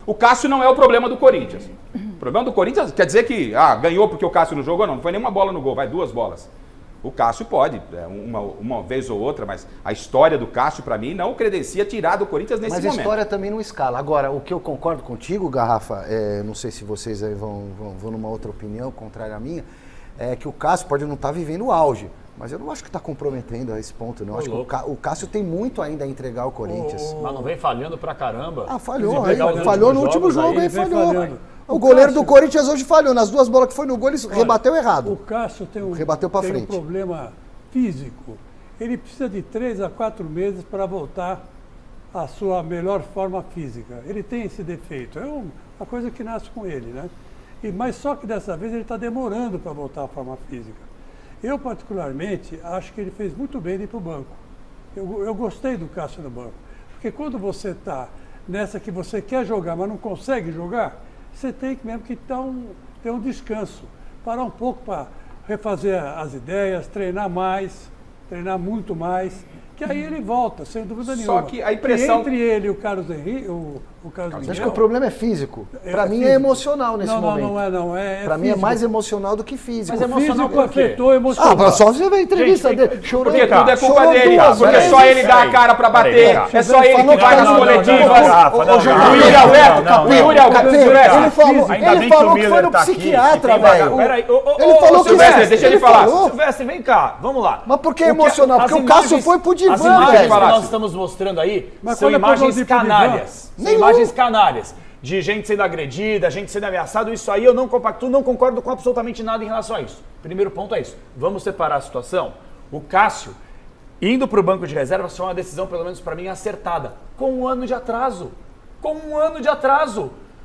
O Cássio não é o problema do Corinthians. O problema do Corinthians quer dizer que ganhou porque o Cássio não jogou? Não foi nenhuma bola no gol, vai 2 bolas. O Cássio pode, uma vez ou outra, mas a história do Cássio, para mim, não credencia tirar do Corinthians nesse momento. Mas a história também não escala. Agora, o que eu concordo contigo, Garrafa, não sei se vocês aí vão numa outra opinião, contrária à minha, é que o Cássio pode não estar vivendo o auge. Mas eu não acho que está comprometendo a esse ponto, não. Acho que o Cássio tem muito ainda a entregar ao Corinthians. Mas não vem falhando pra caramba. Falhou. Falhou no último jogo, aí falhou. O goleiro do Corinthians hoje falhou. Nas 2 bolas que foi no gol, ele rebateu errado. O Cássio tem um problema físico. Ele precisa de 3 a 4 meses para voltar à sua melhor forma física. Ele tem esse defeito. É uma coisa que nasce com ele, né? Mas só que dessa vez ele está demorando para voltar à forma física. Eu, particularmente, acho que ele fez muito bem de ir para o banco. Eu gostei do Cássio no banco. Porque quando você está nessa que você quer jogar, mas não consegue jogar, você tem que mesmo que ter um descanso. Parar um pouco para refazer as ideias, treinar muito mais, que aí ele volta, sem dúvida nenhuma. Só que a impressão... Entre ele e o Carlos Henrique, o Carlos Miguel... Acho que o problema é físico. Para mim é emocional nesse momento. Não é. Para mim é mais emocional do que físico. Mas emocional físico afetou emocional. Só você vê a entrevista dele chorando. Porque tudo é culpa dele, porque só ele dá a cara pra bater, é só ele que vai nas coletivas. O Yuri Alberto, ele falou que foi no psiquiatra, velho. Ele falou que... Silvestre, deixa ele falar. Silvestre, vem cá, vamos lá. Mas por que é emocional? Porque o Cássio foi pro divã, velho. As imagens que velho. nós estamos mostrando aí são imagens canárias. São imagens canárias. De gente sendo agredida, gente sendo ameaçada, isso aí eu não compactuo, não concordo com absolutamente nada em relação a isso. Primeiro ponto é isso. Vamos separar a situação. O Cássio, indo para o banco de reservas, foi uma decisão, pelo menos para mim, acertada. Com 1 ano de atraso.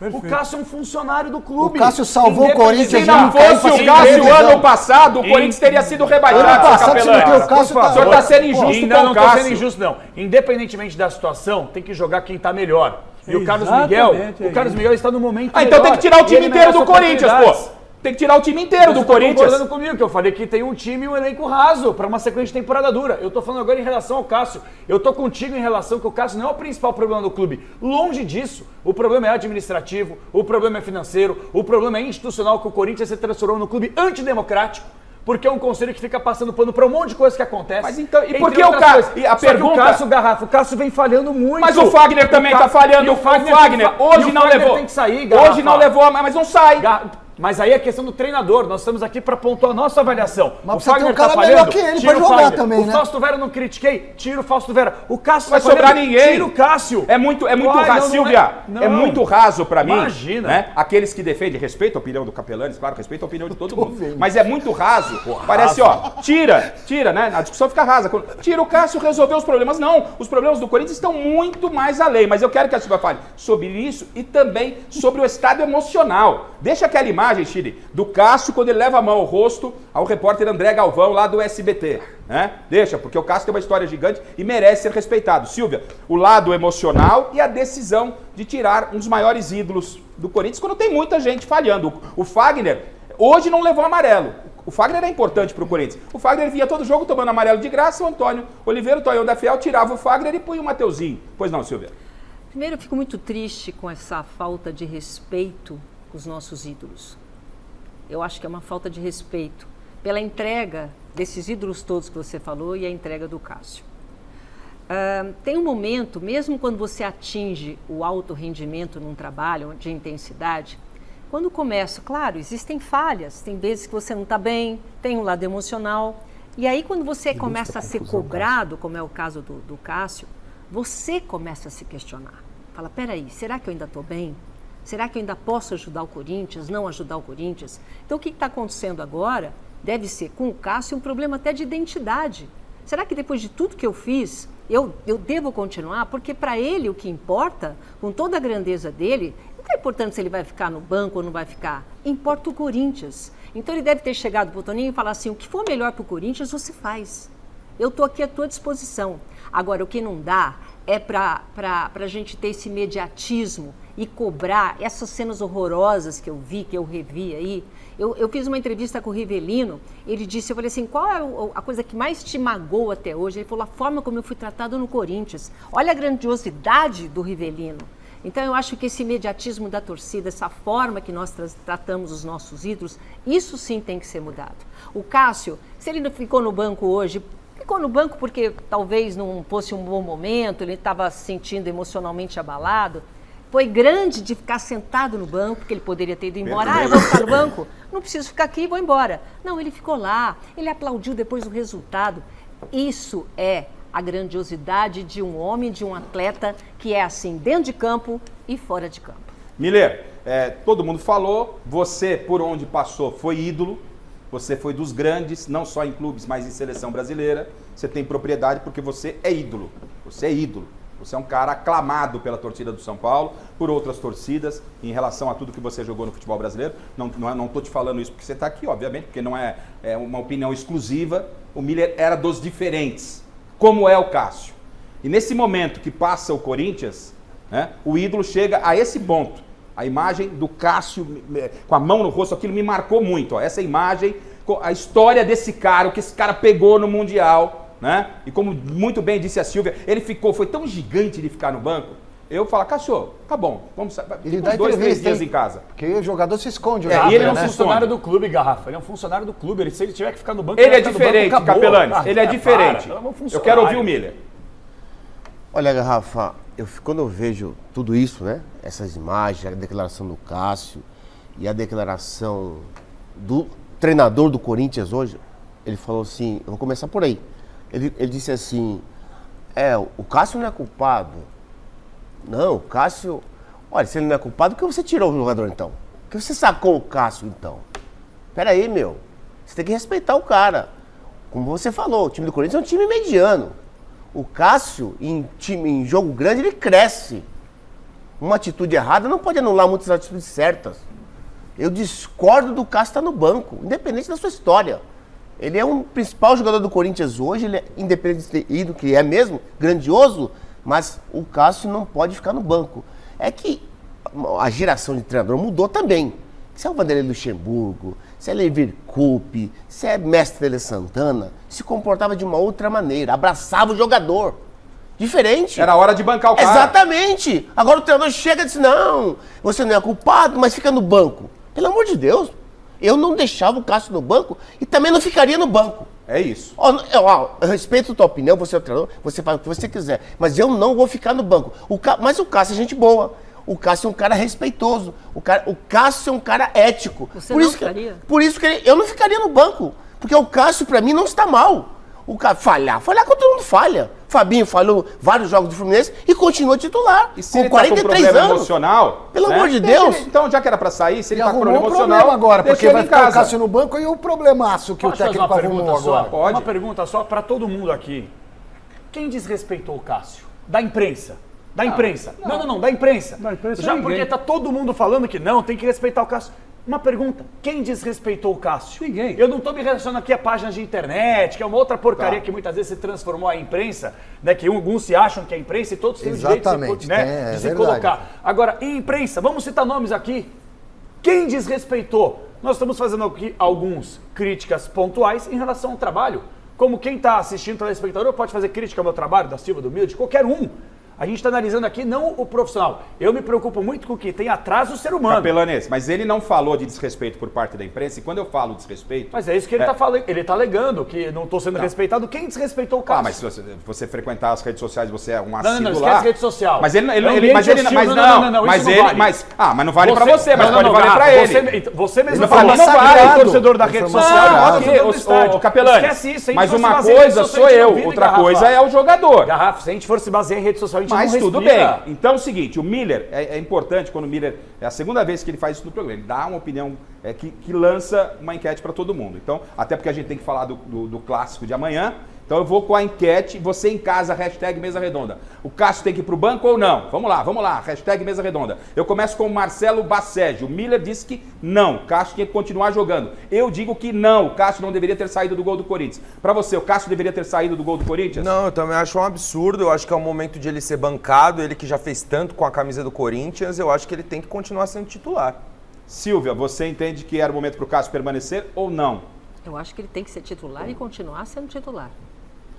Perfeito. O Cássio é um funcionário do clube. O Cássio salvou o Corinthians. Se não fosse o Cássio ano passado, o Corinthians teria sido rebaixado. O senhor está sendo injusto ainda com o Cássio. Não estou sendo injusto, não. Independentemente da situação, tem que jogar quem está melhor. E o Carlos Miguel está no momento melhor. Então tem que tirar o time inteiro do Corinthians, pô. Tem que tirar o time inteiro do Corinthians. Você tá concordando comigo, que eu falei que tem um time e um elenco raso para uma sequência de temporada dura. Eu tô falando agora em relação ao Cássio. Eu tô contigo em relação que o Cássio não é o principal problema do clube. Longe disso. O problema é administrativo, o problema é financeiro, o problema é institucional, que o Corinthians se transformou num clube antidemocrático. Porque é um conselho que fica passando pano para um monte de coisa que acontece. Mas então, e por que o Cássio? A pergunta... o Cássio vem falhando muito. Mas o Fagner também está falhando. O Fagner hoje não levou. Tem que sair, Garrafa. Hoje não levou, mas não sai. Mas aí é questão do treinador. Nós estamos aqui para pontuar a nossa avaliação. Mas o Fagner tem um cara melhor que ele para jogar também, né? O Fausto Vera não critiquei, tira o Fausto Vera. O Cássio vai sobrar ninguém. Tira o Cássio. É muito raso, Silvia. É muito raso para mim. Imagina. Né? Aqueles que defendem, respeito a opinião do Capelanes, claro, respeito a opinião de todo mundo. Mas é muito raso. Parece, tira, né? A discussão fica rasa. Tira o Cássio, resolveu os problemas. Não, os problemas do Corinthians estão muito mais além. Mas eu quero que a Silvia fale sobre isso e também sobre o estado emocional. Deixa aquela imagem, Chile, do Cássio quando ele leva a mão ao rosto ao repórter André Galvão lá do SBT, né? Deixa, porque o Cássio tem uma história gigante e merece ser respeitado. Silvia, o lado emocional e a decisão de tirar um dos maiores ídolos do Corinthians quando tem muita gente falhando. O Fagner hoje não levou amarelo. O Fagner é importante para o Corinthians. O Fagner vinha todo jogo tomando amarelo de graça, o Antônio Oliveira, o Tonhão da Fiel, tirava o Fagner e punha o Mateuzinho. Pois não, Silvia? Primeiro, eu fico muito triste com essa falta de respeito com os nossos ídolos. Eu acho que é uma falta de respeito pela entrega desses ídolos todos que você falou e a entrega do Cássio. Tem um momento, mesmo quando você atinge o alto rendimento num trabalho de intensidade, quando começa, claro, existem falhas, tem vezes que você não está bem, tem um lado emocional, e aí quando você começa a ser cobrado, como é o caso do Cássio, você começa a se questionar. Fala, peraí, será que eu ainda estou bem? Será que eu ainda posso ajudar o Corinthians, não ajudar o Corinthians? Então, o que está acontecendo agora deve ser, com o Cássio, um problema até de identidade. Será que depois de tudo que eu fiz, eu devo continuar? Porque para ele o que importa, com toda a grandeza dele, não está importando se ele vai ficar no banco ou não vai ficar. Importa o Corinthians. Então, ele deve ter chegado para o Toninho e falar assim, o que for melhor para o Corinthians, você faz. Eu estou aqui à tua disposição. Agora, o que não dá é para a gente ter esse imediatismo e cobrar essas cenas horrorosas que eu vi, que eu revi aí. Eu fiz uma entrevista com o Rivelino, ele disse, eu falei assim, qual é a coisa que mais te magoou até hoje? Ele falou, a forma como eu fui tratado no Corinthians. Olha a grandiosidade do Rivelino. Então eu acho que esse imediatismo da torcida, essa forma que nós tratamos os nossos ídolos, isso sim tem que ser mudado. O Cássio, se ele não ficou no banco hoje, ficou no banco porque talvez não fosse um bom momento, ele estava se sentindo emocionalmente abalado. Foi grande de ficar sentado no banco, porque ele poderia ter ido embora. Eu vou ficar no banco? Não preciso ficar aqui, vou embora. Não, ele ficou lá, ele aplaudiu depois do resultado. Isso é a grandiosidade de um homem, de um atleta que é assim, dentro de campo e fora de campo. Miller, todo mundo falou, você por onde passou foi ídolo, você foi dos grandes, não só em clubes, mas em seleção brasileira. Você tem propriedade porque você é ídolo, você é ídolo. Você é um cara aclamado pela torcida do São Paulo, por outras torcidas, em relação a tudo que você jogou no futebol brasileiro. Não estou te falando isso porque você está aqui, obviamente, porque não é uma opinião exclusiva. O Miller era dos diferentes, como é o Cássio. E nesse momento que passa o Corinthians, né, o ídolo chega a esse ponto. A imagem do Cássio com a mão no rosto, aquilo me marcou muito. Ó. Essa imagem, a história desse cara, o que esse cara pegou no Mundial... Né? E como muito bem disse a Silvia, foi tão gigante de ficar no banco. Eu falo, Cássio, tá bom, vamos ele dá 2, 3 dias em casa. Porque o jogador se esconde. E ele é um funcionário do clube, Garrafa. Ele é um funcionário do clube. Se ele tiver que ficar no banco, ele é diferente, Capelanes. Ele é diferente. Eu quero ouvir o Miller. Olha, Garrafa, quando eu vejo tudo isso, né? Essas imagens, a declaração do Cássio e a declaração do treinador do Corinthians hoje, ele falou assim, eu vou começar por aí. Ele disse assim, o Cássio não é culpado. Não, o Cássio... Olha, se ele não é culpado, por que você tirou o jogador então? Por que você sacou o Cássio então? Pera aí, meu. Você tem que respeitar o cara. Como você falou, o time do Corinthians é um time mediano. O Cássio, em jogo grande, ele cresce. Uma atitude errada não pode anular muitas atitudes certas. Eu discordo do Cássio estar no banco, independente da sua história. Ele é um principal jogador do Corinthians hoje, ele é independente de ter ido, que é mesmo, grandioso, mas o Cássio não pode ficar no banco. É que a geração de treinador mudou também. Se é o Vanderlei Luxemburgo, se é Levir Coupe, se é Mestre Tele Santana, se comportava de uma outra maneira, abraçava o jogador. Diferente. Era hora de bancar o cara. Exatamente. Agora o treinador chega e diz, não, você não é culpado, mas fica no banco. Pelo amor de Deus. Eu não deixava o Cássio no banco e também não ficaria no banco. É isso. Eu respeito a tua opinião, você é o treinador, você faz o que você quiser. Mas eu não vou ficar no banco. Mas o Cássio é gente boa. O Cássio é um cara respeitoso. O Cássio é um cara ético. Você não ficaria? Por isso que eu não ficaria no banco. Porque o Cássio, pra mim, não está mal. O cara falhar como todo mundo falha. Fabinho falhou vários jogos do Fluminense e continua titular. E se ele tá com problema emocional, pelo amor de Deus. Então, já que era pra sair, se ele tá com problema emocional, agora, porque vai ele em ficar o casa. Cássio no banco e o problemaço que o técnico arrumou agora. Uma pergunta só pra todo mundo aqui. Quem desrespeitou o Cássio? Da imprensa. Da imprensa. Não, da imprensa. Da imprensa já ninguém. porque tá todo mundo falando que não, tem que respeitar o Cássio. Uma pergunta, quem desrespeitou o Cássio? Ninguém. Eu não estou me relacionando aqui a páginas de internet, que é uma outra porcaria que muitas vezes se transformou a imprensa, né? Que alguns se acham que é imprensa e todos têm o direito de se colocar. Agora, em imprensa, vamos citar nomes aqui. Quem desrespeitou? Nós estamos fazendo aqui algumas críticas pontuais em relação ao trabalho. Como quem está assistindo, telespectador, pode fazer crítica ao meu trabalho, da Silva, do Milde, qualquer um. A gente está analisando aqui não o profissional. Eu me preocupo muito com o que tem atrás do ser humano. Capelanês, mas ele não falou de desrespeito por parte da imprensa, e quando eu falo desrespeito... Mas é isso que ele está falando. Ele está alegando que não estou sendo respeitado. Quem desrespeitou o Cássio? Mas se você frequentar as redes sociais, você é um assíduo não, lá... esquece rede social. Mas ele não vale pra você, mas pode valer pra ele. Você mesmo falou, não vale torcedor da rede social. Ô, Capelani, esquece isso. Mas uma coisa sou eu, outra coisa é o jogador. Garrafa, se a gente for se basear em rede social, a gente não respeita. Mas tudo bem. Então é o seguinte, o Miller, é importante quando o Miller, é a segunda vez que ele faz isso no programa, ele dá uma opinião que lança uma enquete para todo mundo. Então, até porque a gente tem que falar do clássico de amanhã, então eu vou com a enquete, você em casa, hashtag mesa redonda. O Cássio tem que ir pro banco ou não? Vamos lá, hashtag mesa redonda. Eu começo com o Marcelo Bassege, o Miller disse que não, o Cássio tinha que continuar jogando. Eu digo que não, o Cássio não deveria ter saído do gol do Corinthians. Para você, o Cássio deveria ter saído do gol do Corinthians? Não, eu também acho um absurdo, eu acho que é o momento de ele ser bancado, ele que já fez tanto com a camisa do Corinthians, eu acho que ele tem que continuar sendo titular. Silvia, você entende que era o momento para o Cássio permanecer ou não? Eu acho que ele tem que ser titular e continuar sendo titular.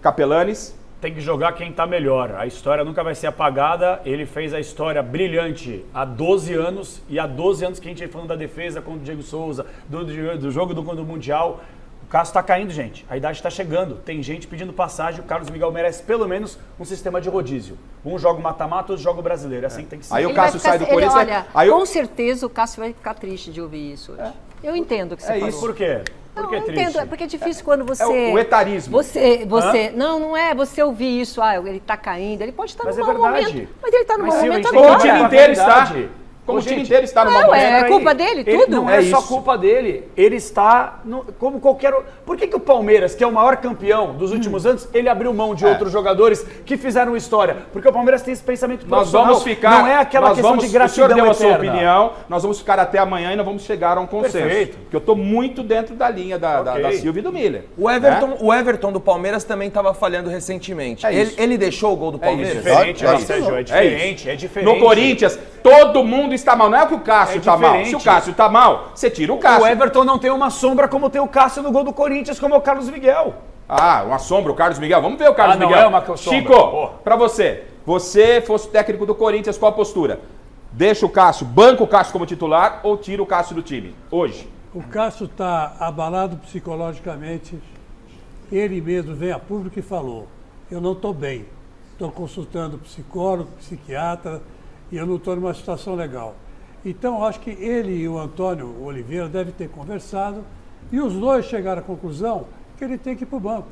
Capelanes? Tem que jogar quem tá melhor. A história nunca vai ser apagada. Ele fez a história brilhante há 12 anos. E há 12 anos que a gente vem falando da defesa contra o Diego Souza, do jogo do Mundial. O Cássio tá caindo, gente. A idade tá chegando. Tem gente pedindo passagem. O Carlos Miguel merece pelo menos um sistema de rodízio. Um joga o mata-mata, outro joga o brasileiro. Assim tem que ser. Aí o Ele vai Cássio ficar- sai do ele- Corinthians. Olha, aí com certeza o Cássio vai ficar triste de ouvir isso hoje. Eu entendo o que você falou. Isso por quê? Por que Não, eu triste? entendo, porque é difícil quando você... o etarismo. Não é você ouvir isso, ele tá caindo, ele pode estar Mas num é mau verdade. momento, mas ele tá num Mas, mau Silvia, momento a gente tem Como o que agora. time olhar pra inteiro está. realidade. Como Ô, o time gente, inteiro está no não, momento. é Peraí, culpa dele, ele tudo. Não É é só isso. culpa dele. Ele está como qualquer outro. Por que o Palmeiras, que é o maior campeão dos últimos anos, ele abriu mão de outros jogadores que fizeram história? Porque o Palmeiras tem esse pensamento Nós profissional. vamos ficar. Não é aquela nós questão vamos, de gratidão o senhor deu a sua eterna. opinião, nós vamos ficar até amanhã e nós vamos chegar a um consenso. Perfeito. Porque eu estou muito dentro da linha da Ok. Silvia e do Miller. O Everton do Palmeiras também estava falhando recentemente. É isso. ele deixou o gol do É Palmeiras? isso. Diferente, É né, isso. Sérgio? É isso. diferente, é diferente. No Corinthians, todo mundo está mal. Não é que o Cássio É está mal. diferente. Se o Cássio está mal, você tira o Cássio. O Everton não tem uma sombra como tem o Cássio no gol do Corinthians, como é o Carlos Miguel. Ah, uma sombra, o Carlos Miguel. Vamos ver o Carlos não Miguel. é uma sombra. Chico, Porra. pra você. Você fosse o técnico do Corinthians, qual a postura? Deixa o Cássio, banca o Cássio como titular ou tira o Cássio do time? Hoje. O Cássio está abalado psicologicamente. Ele mesmo veio a público e falou: eu não estou bem. Estou consultando psicólogo, psiquiatra e eu não estou numa situação legal. Então, acho que ele e o Antônio Oliveira devem ter conversado e os dois chegaram à conclusão que ele tem que ir para o banco.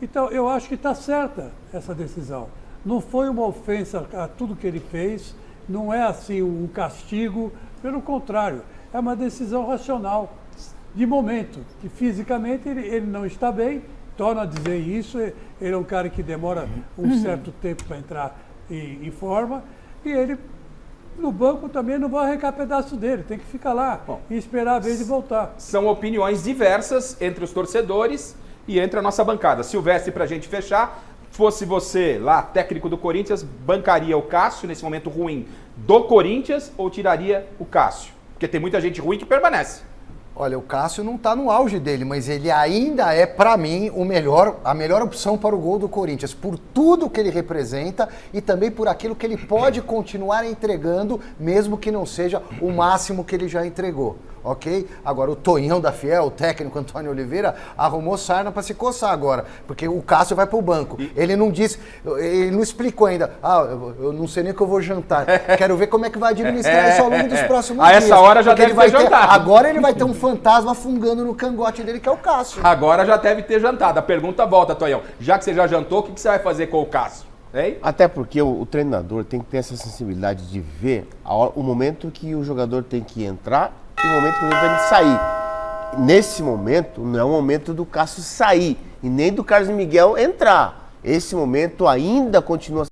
Então, eu acho que está certa essa decisão. Não foi uma ofensa a tudo que ele fez, não é assim um castigo, pelo contrário, é uma decisão racional, de momento, que fisicamente ele não está bem, torna a dizer isso, ele é um cara que demora um certo tempo para entrar em forma, e ele, no banco também não vai arrancar pedaço dele, tem que ficar lá e esperar a vez de voltar. São opiniões diversas entre os torcedores e entre a nossa bancada. Silvestre, pra gente fechar, fosse você lá, técnico do Corinthians, bancaria o Cássio nesse momento ruim do Corinthians ou tiraria o Cássio? Porque tem muita gente ruim que permanece. Olha, o Cássio não está no auge dele, mas ele ainda é, para mim, a melhor opção para o gol do Corinthians, por tudo que ele representa e também por aquilo que ele pode continuar entregando, mesmo que não seja o máximo que ele já entregou. Ok? Agora, o Tonhão da Fiel, o técnico Antônio Oliveira, arrumou sarna para se coçar agora, porque o Cássio vai para o banco. Ele não disse, ele não explicou ainda. Eu não sei nem o que eu vou jantar. Quero ver como é que vai administrar isso ao longo dos próximos dias. A essa hora já porque deve ele vai ter jantado. Agora ele vai ter um fantasma fungando no cangote dele, que é o Cássio. Agora já deve ter jantado. A pergunta volta, Tonhão. Já que você já jantou, o que você vai fazer com o Cássio? Hein? Até porque o treinador tem que ter essa sensibilidade de ver o momento que o jogador tem que entrar e o momento que o jogador tem que sair. Nesse momento, não é o momento do Cássio sair e nem do Carlos Miguel entrar. Esse momento ainda continua